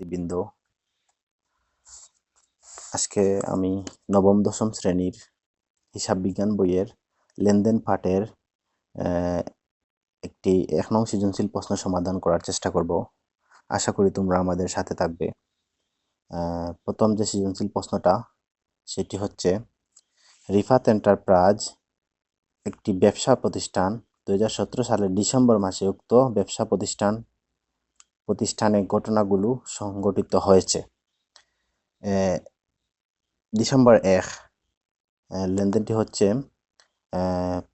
শিক্ষার্থীবৃন্দ, আজকে আমি নবম দশম শ্রেণীর হিসাব বিজ্ঞান বইয়ের লেনদেন পাঠের একটি 1 নং সৃজনশীল প্রশ্ন সমাধান করার চেষ্টা করব। আশা করি তোমরা আমাদের সাথে থাকবে। প্রথম যে সৃজনশীল প্রশ্নটা সেটি হচ্ছে, রিফাত এন্টারপ্রাইজ একটি ব্যবসা প্রতিষ্ঠান। 2017 সালের ডিসেম্বর মাসে উক্ত ব্যবসা প্রতিষ্ঠানে ঘটনাগুলো সংঘটিত হয়েছে। ডিসেম্বর 1 লেনদেনটি হচ্ছে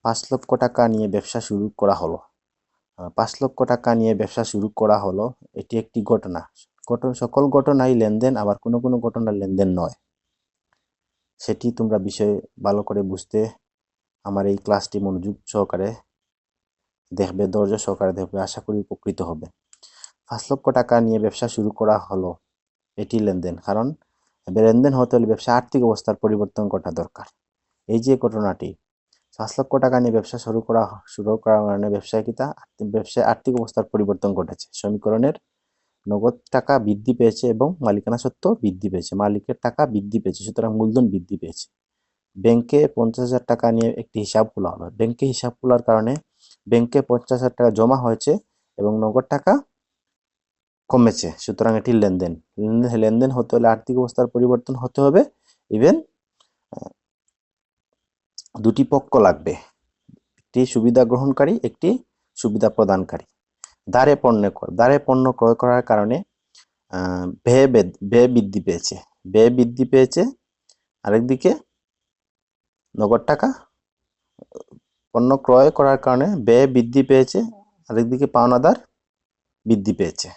5 লক্ষ টাকা নিয়ে ব্যবসা শুরু করা হলো। 5 লক্ষ টাকা নিয়ে ব্যবসা শুরু করা হলো, এটি একটি ঘটনা। সকল ঘটনাই লেনদেন, আবার কোনো কোনো ঘটনা লেনদেন নয়। সেটি তোমরা বিষয় ভালো করে বুঝতে আমার এই ক্লাসটি মনোযোগ সহকারে দেখবে, ধৈর্য সহকারে দেখবে, আশা করি উপকৃত হবে। 5 লক্ষ টাকা নিয়ে ব্যবসা শুরু করা হলো, এটি লেনদেন। কারণ লেনদেন হতে হলে ব্যবসা আর্থিক অবস্থার পরিবর্তন ঘটা দরকার। এই যে ঘটনাটি 5 লক্ষ টাকা নিয়ে ব্যবসা শুরু করার কারণে ব্যবসায় আর্থিক অবস্থার পরিবর্তন ঘটেছে। সমীকরণের নগদ টাকা বৃদ্ধি পেয়েছে এবং মালিকানা সত্ত্ব বৃদ্ধি পেয়েছে। মালিকের টাকা বৃদ্ধি পেয়েছে, সুতরাং মূলধন বৃদ্ধি পেয়েছে। ব্যাংকে 50,000 টাকা নিয়ে একটি হিসাব খোলা হলো। ব্যাংকে হিসাব খোলার কারণে ব্যাংকে 50,000 টাকা জমা হয়েছে এবং নগদ টাকা কমেছে, সুতরাং এটি লেনদেন। লেনদেন হতে হলে আর্থিক অবস্থার পরিবর্তন হতে হবে, ইভেন দুটি পক্ষ লাগবে, একটি সুবিধা গ্রহণকারী, একটি সুবিধা প্রদানকারী। দ্বারে পণ্য ক্রয় করার কারণে ব্যয় বৃদ্ধি পেয়েছে। আরেকদিকে নগদ টাকা, পণ্য ক্রয় করার কারণে ব্যয় বৃদ্ধি পেয়েছে, আরেকদিকে পাওনাদার বৃদ্ধি পেয়েছে।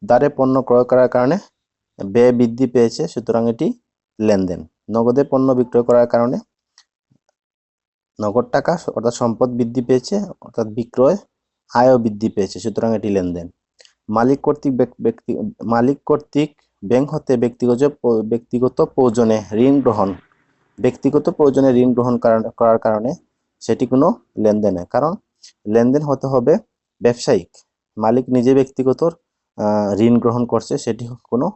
দ্বারে পণ্য ক্রয় করার কারণে ব্যয় বৃদ্ধি পেয়েছে, সুতরাং এটি লেনদেন। নগদে পণ্য বিক্রয় করার কারণে নগদ টাকা অর্থাৎ সম্পদ বৃদ্ধি পেয়েছে, অর্থাৎ বিক্রয় আয়ও বৃদ্ধি পেয়েছে, সুতরাং এটি লেনদেন। মালিক কর্তৃক ব্যাংক হতে ব্যক্তিগত প্রয়োজনে ঋণ গ্রহণ করার কারণে সেটি কোনো লেনদেন নয়। কারণ লেনদেন হতে হবে ব্যবসায়িক, মালিক নিজে ব্যক্তিগত ঋণ গ্রহণ করছে, সেটি কোনো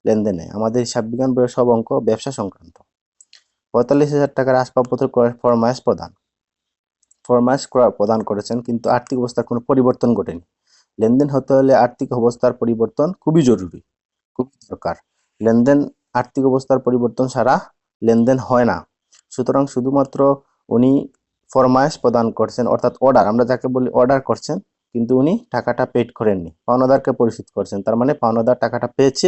লেনদেন নেই। আমাদের হিসাব বিজ্ঞান বইয়ের সব অঙ্ক ব্যবসা সংক্রান্ত। 45,000 টাকার আসবাবপত্র ক্রয়ের ফরমায়েশ প্রদান করেছেন, কিন্তু আর্থিক অবস্থার কোনো পরিবর্তন ঘটেনি। লেনদেন হতে হলে আর্থিক অবস্থার পরিবর্তন খুবই জরুরি, খুবই দরকার। আর্থিক অবস্থার পরিবর্তন ছাড়া লেনদেন হয় না। সুতরাং শুধুমাত্র উনি ফরমায়েশ প্রদান করছেন, অর্থাৎ অর্ডার, আমরা যাকে বলি অর্ডার করছেন, কিন্তু উনি টাকাটা পেড করেননি, পাওনাদারকে পরিশোধ করছেন। তার মানে পাওনাদার টাকাটা পেয়েছে,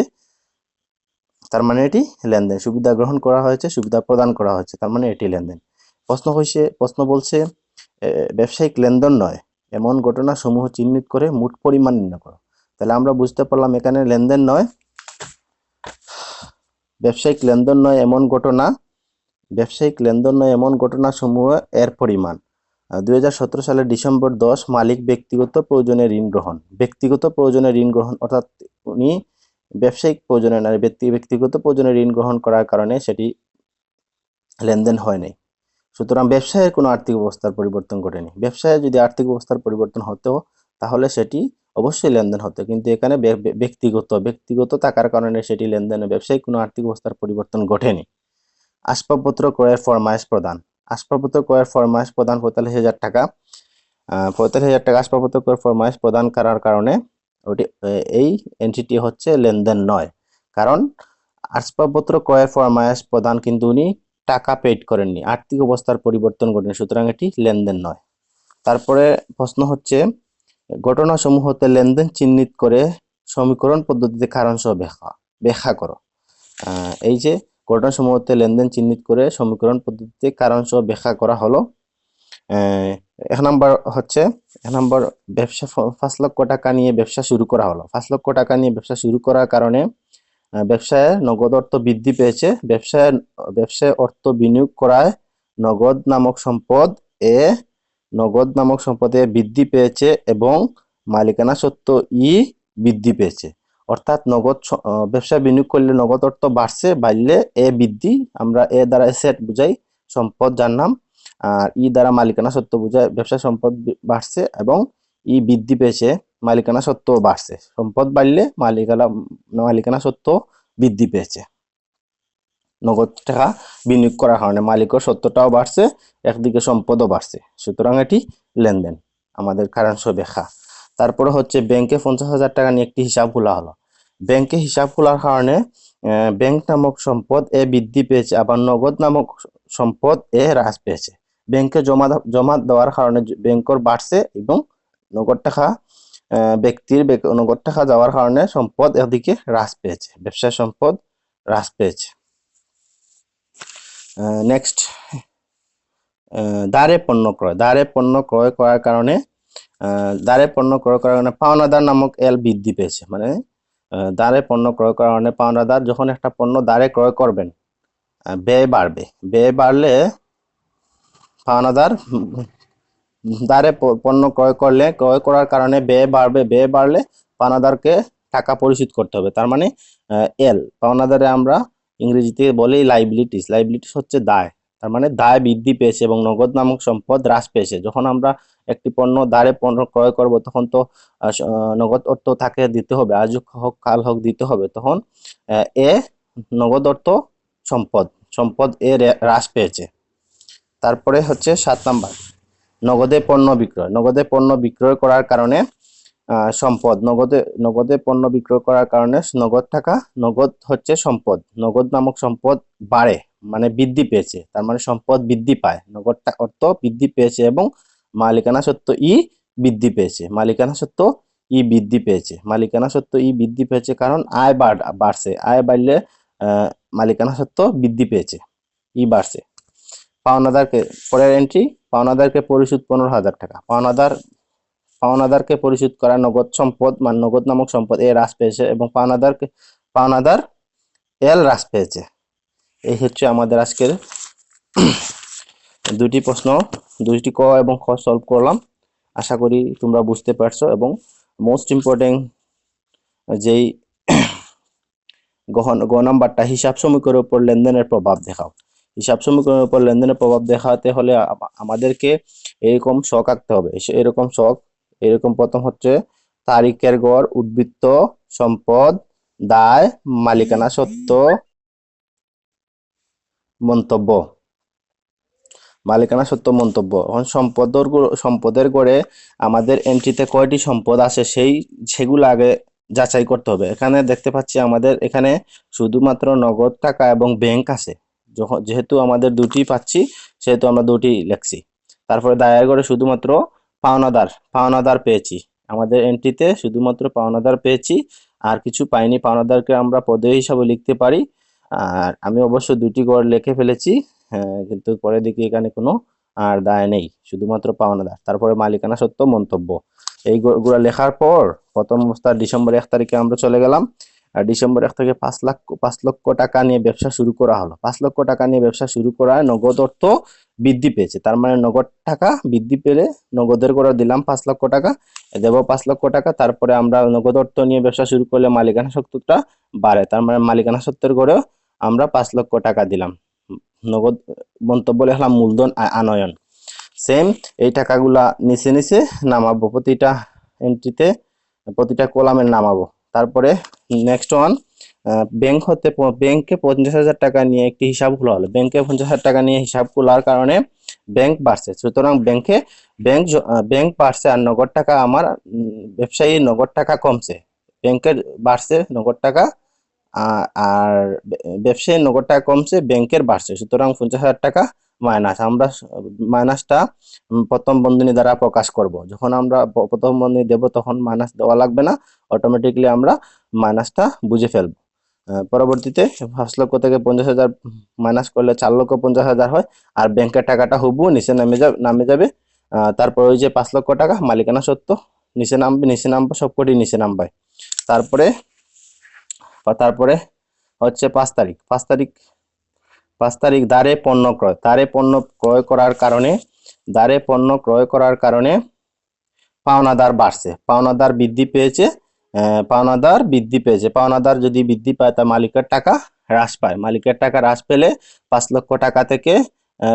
তার মানে এটি লেনদেন। সুবিধা গ্রহণ করা হয়েছে, সুবিধা প্রদান করা হয়েছে, তার মানে এটি লেনদেন। প্রশ্ন বলছে ব্যবসায়িক লেনদেন নয় এমন ঘটনা সমূহ চিহ্নিত করে মোট পরিমাণ নির্ণয় করো। তাহলে আমরা বুঝতে পারলাম এখানে লেনদেন নয়, ব্যবসায়িক লেনদেন নয় এমন ঘটনা সমূহ এর পরিমাণ। 2017 সালের ডিসেম্বর 10 মালিক ব্যক্তিগত প্রয়োজনে ঋণ গ্রহণ, অর্থাৎ উনি ব্যবসায়িক প্রয়োজনে না, ব্যক্তিগত প্রয়োজনে ঋণ গ্রহণ করার কারণে সেটি লেনদেন হয় নাই। সুতরাং ব্যবসায়ের কোনো আর্থিক অবস্থার পরিবর্তন ঘটেনি। ব্যবসায় যদি আর্থিক অবস্থার পরিবর্তন হতো তাহলে সেটি অবশ্যই লেনদেন হতো, কিন্তু এখানে ব্যক্তিগত থাকার কারণে সেটি লেনদেন। ব্যবসায়িক কোনো আর্থিক অবস্থার পরিবর্তন ঘটেনি। আসবাবপত্র ক্রয়ের ফরমায়েশ প্রদান। 45,000 টাকা। 45,000 টাকা আসবাবপত্র ক্রয়ের ফরমায়েশ প্রদান করার কারণে এই এন্ট্রিটি হচ্ছে লেনদেন নয়। কারণ আসবাবপত্র ক্রয়ের ফরমায়েশ প্রদান, কিন্তু উনি টাকা পেড করেননি, আর্থিক অবস্থার পরিবর্তন ঘটেনি, সুতরাং এটি লেনদেন নয়। তারপরে প্রশ্ন হচ্ছে, ঘটনাসমূহতে লেনদেন চিহ্নিত করে সমীকরণ পদ্ধতিতে কারণ সহ ব্যাখ্যা করো। এই যে ঘটনাসমূহতে লেনদেন চিহ্নিত করে সমীকরণ পদ্ধতিতে কারণ সহ ব্যাখ্যা করা হলো। 1 নম্বর ব্যবসা 5 লক্ষ টাকা নিয়ে ব্যবসা শুরু করা হলো। 5 লক্ষ টাকা নিয়ে ব্যবসা শুরু করার কারণে ব্যবসায় নগদ অর্থ বৃদ্ধি পেয়েছে। ব্যবসায় অর্থ বিনিয়োগ করায় নগদ নামক সম্পদে বৃদ্ধি পেয়েছে এবং মালিকানা সত্ত্ব বৃদ্ধি পেয়েছে। অর্থাৎ ব্যবসা বিনিয়োগ করলে নগদ অর্থ বাড়লে বৃদ্ধি, আমরা দ্বারা অ্যাসেট বুঝাই, সম্পদ যার নাম, আর দ্বারা মালিকানা সত্ত্ব বুঝায় ব্যবসা সম্পদ বাড়ছে এবং বৃদ্ধি পেয়েছে, মালিকানা সত্ত্ব বাড়ছে। সম্পদ বাড়লে মালিকানা সত্ত্ব বৃদ্ধি পেয়েছে। নগদ টাকা বিনিয়োগ করার কারণে মালিকের সত্ত্বটাও বাড়ছে, একদিকে সম্পদও বাড়ছে। সুতরাং এটি লেনদেন, আমাদের কারাংশ ব্যাখ্যা। তারপরে হচ্ছে ব্যাংকে 50,000 টাকা নিয়ে একটি হিসাব খোলা হলো। ব্যাংকে হিসাব খোলার কারণে ব্যাংক নামক সম্পদ এ বৃদ্ধি পেয়েছে, আবার নগদ নামক সম্পদ এ হ্রাস পেয়েছে। ব্যাংকে জমা দেওয়ার কারণে ব্যাংকর বাড়ছে এবং নগদ টাকা ব্যক্তির নগদ টাকা যাওয়ার কারণে সম্পদ এদিকে হ্রাস পেয়েছে, ব্যবসায় সম্পদ হ্রাস পেয়েছে। নেক্সট, দাঁড়ে পণ্য ক্রয়। দাঁড়ে পণ্য ক্রয় করার কারণে পাওনাদার নামক এল বৃদ্ধি পেয়েছে। মানে দাঁড়ে পণ্য ক্রয় করার কারণে পাওনাদার যখন একটা পণ্য দাঁড়ে ক্রয় করবেন, ব্যয় বাড়বে। ব্যয় বাড়লে পাওনাদার দাঁড়ে পণ্য ক্রয় করার কারণে ব্যয় বাড়বে। ব্যয় বাড়লে পাওনাদারকে টাকা পরিশোধ করতে হবে। তার মানে এল, পাওনাদারে আমরা ইংরেজিতে বলি লাইবিলিটিস। লাইবিলিটিস হচ্ছে দায়। তার মানে দায় বৃদ্ধি পেয়েছে এবং নগদ নামক সম্পদ হ্রাস পেয়েছে। যখন আমরা একটি পণ্য দাঁড়ে পণ্য ক্রয় করব, তখন তো নগদ অর্থ তাকে দিতে হবে, আজ হোক কাল হোক দিতে হবে। তখন এ নগদ অর্থ সম্পদ এ হ্রাস পেয়েছে। তারপরে হচ্ছে 7 নাম্বার, নগদে পণ্য বিক্রয়। নগদে পণ্য বিক্রয় করার কারণে সম্পদ, নগদে পণ্য বিক্রয় করার কারণে নগদ হচ্ছে সম্পদ, নগদ নামক সম্পদ বাড়ে, মানে বৃদ্ধি পেয়েছে। তার মানে সম্পদ বৃদ্ধি পায়, নগদ অর্থ বৃদ্ধি পেয়েছে এবং মালিকানা সত্ত্ব বৃদ্ধি পেয়েছে। মালিকানা সত্ত্ব বৃদ্ধি পেয়েছে কারণ আয় বাড়ছে। আয় বাড়লে মালিকানা সত্ত্ব বৃদ্ধি পেয়েছে, বাড়ছে। পাওনাদারকে, পরের এন্ট্রি, পাওনাদারকে পরিশোধ 15,000 টাকা। পাওনাদারকে পরিশোধ করা নগদ সম্পদ, মানে নগদ নামক সম্পদ এ হ্রাস পেয়েছে এবং পাওনাদার এল হ্রাস পেয়েছে। এই হচ্ছে আমাদের আজকের দুটি প্রশ্ন, দুইটি ক এবং খ সলভ করলাম। আশা করি তোমরা বুঝতে পারছো। এবং মোস্ট ইম্পর্টেন্ট যেই গ নাম্বারটা, হিসাব সমীকরণের উপর লেনদেনের প্রভাব দেখাও। হিসাব সমীকরণের উপর লেনদেনের প্রভাব দেখাতে হলে আমাদেরকে এরকম ছক আঁকতে হবে। এরকম প্রথম হচ্ছে তারিখের গড়, উদ্বৃত্ত, সম্পদ, দায়, মালিকানা সত্ত্ব, মন্তব্য। এখন সম্পদের গড়ে আমাদের এন্ট্রিতে কয়টি সম্পদ আছে সেগুলো আগে যাচাই করতে হবে। এখানে দেখতে পাচ্ছি আমাদের এখানে শুধুমাত্র নগদ টাকা এবং ব্যাংক আছে। যেহেতু আমাদের দুটি পাচ্ছি, সেহেতু আমরা দুটি লিখছি। তারপরে দায়ের গড়ে শুধুমাত্র পাওনাদার পেয়েছি। আমাদের এন্ট্রিতে শুধুমাত্র পাওনাদার পেয়েছি, আর কিছু পাইনি। পাওনাদারকে আমরা পদেয় হিসাবে লিখতে পারি। আর আমি অবশ্য দুটি গড় লিখে ফেলেছি, কিন্তু পরে দেখি এখানে কোনো আর দায় নেই, শুধুমাত্র পাওনাদার। তারপরে মালিকানা সত্ত্ব, মন্তব্য। এইগুলো লেখার পর প্রথম অবস্থা ডিসেম্বর 1 তারিখে আমরা চলে গেলাম। আর ডিসেম্বর 1 থেকে 5 লক্ষ টাকা নিয়ে ব্যবসা শুরু করা হলো। 5 লক্ষ টাকা নিয়ে ব্যবসা শুরু করায় নগদ অর্থ বৃদ্ধি পেয়েছে। তার মানে নগদ টাকা বৃদ্ধি পেলে নগদের করে দিলাম 5 লক্ষ টাকা, দেব 5 লক্ষ টাকা। তারপরে আমরা নগদ অর্থ নিয়ে ব্যবসা শুরু করলে মালিকানা সত্ত্বটা বাড়ে, তার মানে মালিকানা সত্ত্বের গড়েও আমরা 5 লক্ষ টাকা দিলাম। নগদ মন্তব্য লিখলাম মূলধন আনয়ন। সেম এই টাকাগুলা নিচে নামাবো, প্রতিটা এন্ট্রিতে প্রতিটা কলামে নামাবো। তারপরে নেক্সট ওয়ান, ব্যাংকে 50,000 টাকা নিয়ে একটি হিসাব খোলা হলো। ব্যাংকে 50,000 টাকা নিয়ে হিসাব খোলার কারণে ব্যাংক বাড়ছে। সুতরাং ব্যাংক বাড়ছে আর নগদ টাকা আমার ব্যবসায়ী নগদ টাকা কমছে। ব্যাংকের বাড়ছে নগদ টাকা, আর ব্যবসায়ী নগদ টাকা কমছে, ব্যাংকের বাড়ছে। সুতরাং 50,000 টাকা মাইনাস। আমরা মাইনাসটা প্রথম বন্ধনী দ্বারা প্রকাশ করব। যখন আমরা প্রথম বন্ধনী দেব তখন মাইনাস দেওয়া লাগবে না, অটোমেটিকলি আমরা মাইনাসটা বুঝে ফেলব। পরবর্তীতে 5 লক্ষ থেকে 50,000 মাইনাস করলে 4,50,000 হয়, আর ব্যাংকের টাকাটা হুবহু নিচে নামে যাবে। তারপর ওই যে 5 লক্ষ টাকা মালিকানা সত্ত্ব নিচে নামবে, সবকটি নিচে নামবে। তারপরে হচ্ছে 5 তারিখ দাঁড়ে পণ্য ক্রয়। দাঁড়ে পণ্য ক্রয় করার কারণে পাওনাদার বাড়ছে, পাওনাদার বৃদ্ধি পেয়েছে। পাওনাদার যদি বৃদ্ধি পায় তা মালিকের টাকা হ্রাস পায়। মালিকের টাকা হ্রাস পেলে 5 লক্ষ টাকা থেকে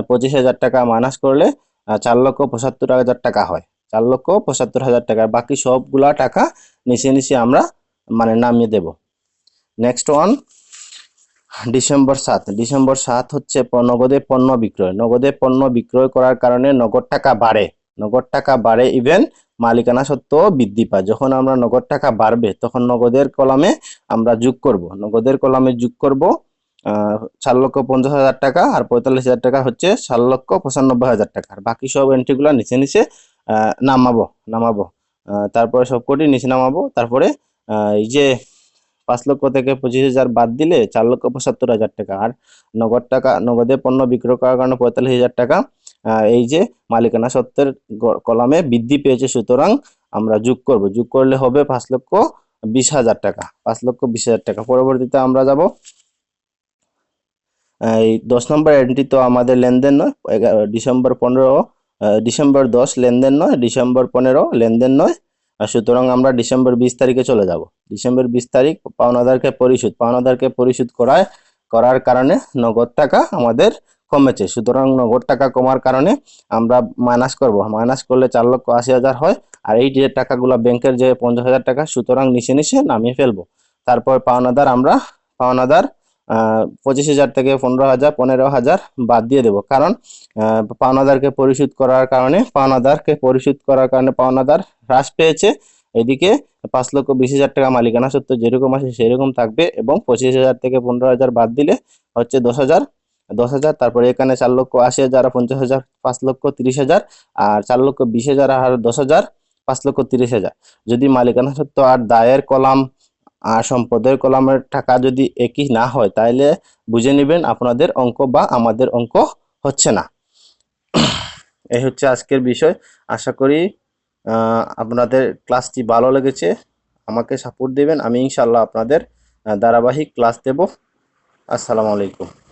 25,000 টাকা মাইনাস করলে 4,75,000 টাকা হয়। 4,75,000 টাকা। বাকি সবগুলা টাকা নিচে নিচে আমরা মানে নামিয়ে দেব। নেক্সট ওয়ান ডিসেম্বর 7 হচ্ছে নগদে পণ্য বিক্রয়। নগদে পণ্য বিক্রয় করার কারণে নগদ টাকা বাড়ে ইভেন মালিকানা সত্ত্ব বৃদ্ধি পায়। যখন আমরা নগদ টাকা বাড়বে তখন নগদের কলামে আমরা যোগ করব, 4,50,000 টাকা, আর 45,000 টাকা হচ্ছে 4,95,000 টাকা। আর বাকি সব এন্ট্রিগুলো নিচে নিচে নামাবো। তারপরে সবকটি নিচে নামাবো। তারপরে এই যে 5 লক্ষ থেকে 25,000 বাদ দিলে 4,75,000 টাকা। আর নগদে পণ্য বিক্রয় করার কারণে 45,000 টাকা এই যে মালিকানা সত্ত্বের কলামে বৃদ্ধি পেয়েছে, সুতরাং আমরা যোগ করলে হবে 5,20,000 টাকা। 5,20,000 টাকা। পরবর্তীতে আমরা যাব এই 10 নম্বর এন্ট্রি। তো আমাদের লেনদেন নয়, ডিসেম্বর 10 লেনদেন নয়, ডিসেম্বর 15 লেনদেন নয়। সুতরাং আমরা ডিসেম্বর 20 তারিখে চলে যাব। ডিসেম্বর 20 তারিখ পাওনাদারকে পরিশোধ করার কারণে নগদ টাকা আমাদের কমেছে। সুতরাং নগদ টাকা কমার কারণে আমরা মাইনাস করলে 4,80,000 হয়। আর এই যে টাকাগুলো ব্যাংকের যে 50,000 টাকা, সুতরাং নিচে নিচে নামিয়ে ফেলবো। তারপর পাওনাদার 25,000 থেকে 15,000 বাদ দিয়ে দেব, কারণ পাওনাদারকে পরিশোধ করার কারণে পাওনাদার হ্রাস পেয়েছে। এদিকে 5,20,000 টাকা মালিকানা সত্ত্ব যেরকম আছে সেরকম থাকবে, এবং 25,000 থেকে 15,000 বাদ দিলে হচ্ছে 10,000। তারপরে এখানে 4,80,000 আর 50,000 5,30,000, আর 4,20,000 আর 10,000 5,30,000। যদি মালিকানা সত্ত্ব আর দায়ের কলাম আর সম্পদের কলামের টাকা যদি একই না হয়, তাহলে বুঝে নেবেন আপনাদের অঙ্ক বা আমাদের অঙ্ক হচ্ছে না। এই হচ্ছে আজকের বিষয়। আশা করি আপনাদের ক্লাসটি ভালো লেগেছে। আমাকে সাপোর্ট দেবেন, আমি ইনশাল্লাহ আপনাদের ধারাবাহিক ক্লাস দেব। আসসালামু আলাইকুম।